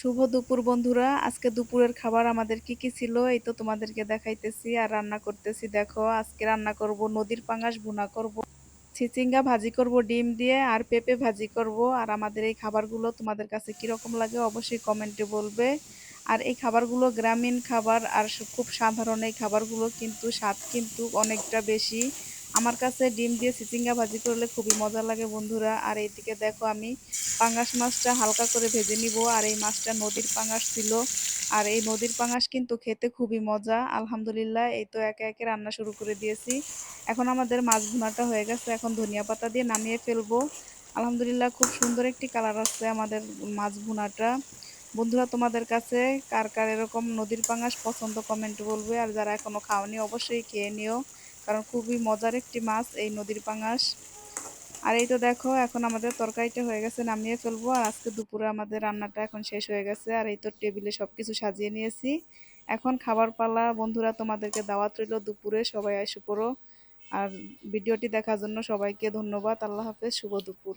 শুভ দুপুর বন্ধুরা। আজকে দুপুরের খাবার আমাদের কি কি ছিল এই তো তোমাদেরকে দেখাইতেছি আর রান্না করতেছি। দেখো আজকে রান্না করব নদীর পাঙাশ ভুনা করব, চিচিঙ্গা ভাজি করব ডিম দিয়ে, আর পেঁপে ভাজি করব। আর আমাদের এই খাবারগুলো তোমাদের কাছে কিরকম লাগে অবশ্যই কমেন্টে বলবে। আর এই খাবারগুলো গ্রামীণ খাবার আর খুব সাধারণ, এই খাবারগুলো কিন্তু স্বাদ কিন্তু অনেকটা বেশি। আমার কাছে ডিম দিয়ে চিচিঙ্গা ভাজি করলে খুবই মজা লাগে বন্ধুরা। আর এইদিকে দেখো আমি পাঙাশ মাছটা হালকা করে ভেজে নিব। আর এই মাছটা নদীর পাঙাশ ছিল। আর এই নদীর পাঙাশ কিন্তু খেতে খুবই মজা। আলহামদুলিল্লাহ, এই তো একে একে রান্না শুরু করে দিয়েছি। এখন আমাদের মাছ ভুনাটা হয়ে গেছে, এখন ধনিয়া পাতা দিয়ে নামিয়ে ফেলবো। আলহামদুলিল্লাহ, খুব সুন্দর একটি কালার আসছে আমাদের মাছ ভুনাটা। বন্ধুরা, তোমাদের কাছে কার কার এরকম নদীর পাঙাশ পছন্দ কমেন্ট বলবে। আর যারা এখনো খাওনি অবশ্যই খেয়ে নিও, কারণ খুবই মজার একটি মাছ এই নদীর পাঙাশ। আর এই তো দেখো এখন আমাদের তরকারিটা হয়ে গেছে, নামিয়ে ফেলবো। আর আজকে দুপুরে আমাদের রান্নাটা এখন শেষ হয়ে গেছে। আর এই তো টেবিলে সবকিছু সাজিয়ে নিয়েছি, এখন খাবার পালা। বন্ধুরা, তোমাদেরকে দাওয়াত রইল দুপুরে, সবাই এসে পড়ো। আর ভিডিওটি দেখার জন্য সবাইকে ধন্যবাদ। আল্লাহ হাফেজ, শুভ দুপুর।